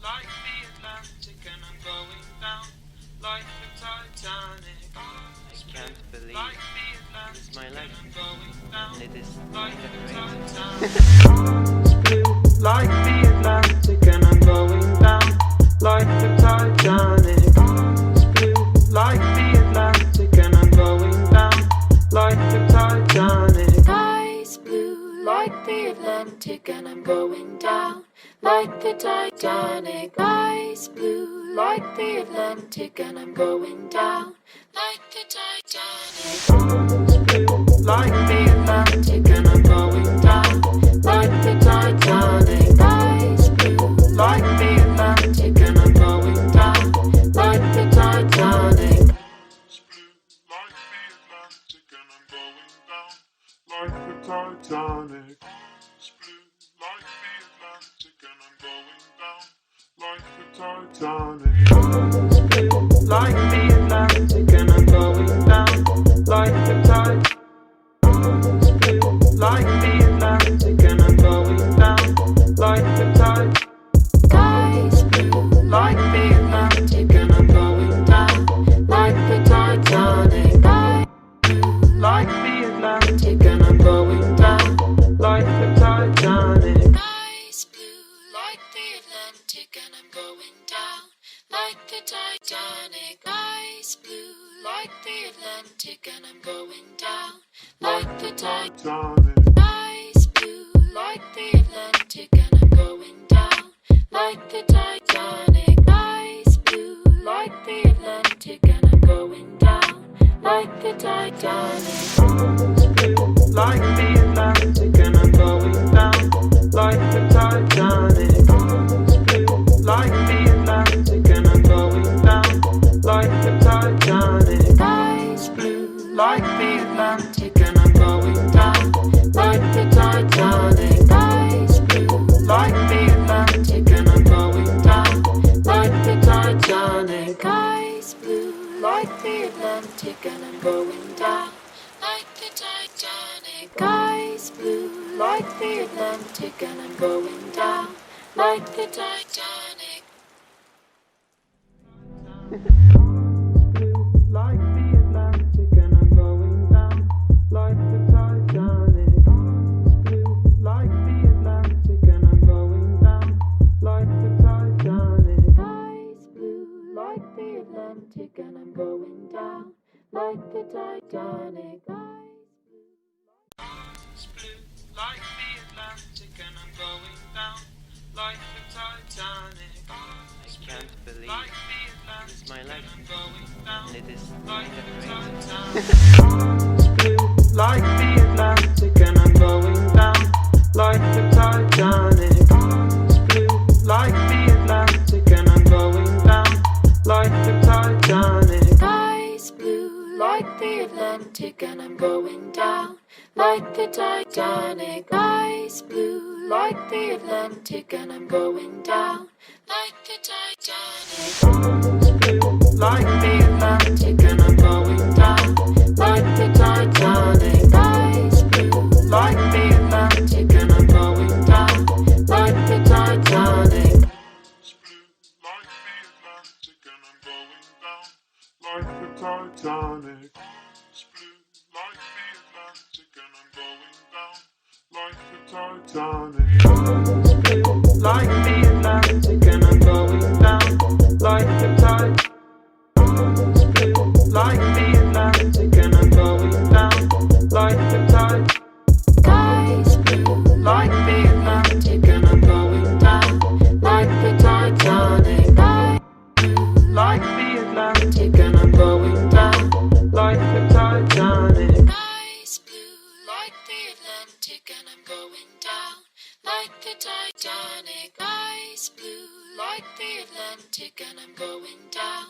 like the Atlantic, and I'm going down like the Titanic. I can't believe Like the Atlantic, it's my life, and I'm going down and it is like the great. Titanic. Like the Atlantic, and I'm going down like the Titanic. Like the Atlantic, and I'm going down like the Titanic. Eyes blue like the Atlantic, and I'm going down like the Titanic. Eyes blue like the Atlantic, and I'm going down like the Titanic. Like the Atlantic, and I'm going down like the Titanic. Eyes blue like the Atlantic, and I'm going down like the Titanic. like the Atlantic, and I'm going down like the Titanic. Split like the Atlantic, and I'm going down like the Titanic. Split like the Atlantic, and I'm going down like the Titanic. Split like the Atlantic, and I'm going down like the Titanic. Eyes blue Like the Atlantic, and I'm going down like the Titanic. like the Atlantic, And I'm going down like the Titanic. eyes blue like the Atlantic, and I'm going down like the Titanic. Eyes blue like the Atlantic, and I'm going down like the Titanic. Eyes blue like the Atlantic, and I'm going down like the Titanic. Eyes blue like the Atlantic, and I'm going down like the Titanic. Like the Atlantic, and I'm going down like the Titanic. Like the Atlantic, and I'm going down like the Titanic. Eyes blue Like the Atlantic, and I'm going down like the Titanic. Eyes blue like the Atlantic, and I'm going down like the Titanic. Eyes blue like the Atlantic, and I'm going down like the Titanic. Eyes blue like the Atlantic, and I'm going down like the Titanic. like the Atlantic, and I'm going down like the Titanic. Like the Atlantic, and I'm going down like the Titanic. Eyes blue like the Atlantic, and I'm going down like the Titanic. Split like the Atlantic, and I'm going down like the Titanic. I can't believe Like the Atlantic, it's my life, and I'm going down and it is like the great. Titanic. Split like the Atlantic, and I'm going down like the Titanic. Split like the Atlantic, and I'm going down like the Titanic. Eyes blue like the Atlantic, and I'm going down like the Titanic. Eyes blue like the Atlantic, and I'm going down like the Titanic. Like the Atlantic, and I'm going down like the Titanic. Eyes blue like the Atlantic, and I'm going down like the Titanic. like the Atlantic, and I'm going down like the Titanic. Split like the Atlantic, and I'm going down like the Titanic. Like the Atlantic, and I'm going down like the Titanic. Like the Atlantic, and I'm going down like the Titanic. Eyes blue Like the Atlantic, and I'm going down like the Titanic. like the Atlantic, And I'm going down like the Titanic. eyes blue like the Atlantic, and I'm going down like the Titanic. Eyes blue like the Atlantic, and I'm going down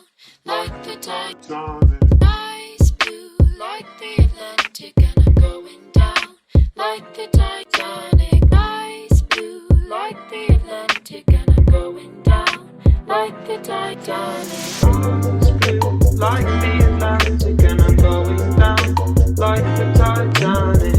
like the Titanic. Eyes blue like the Atlantic, and I'm going down like the Titanic. Eyes blue like the Atlantic, and I'm going down like the Titanic. Like the Atlantic, and I'm going down like the Titanic.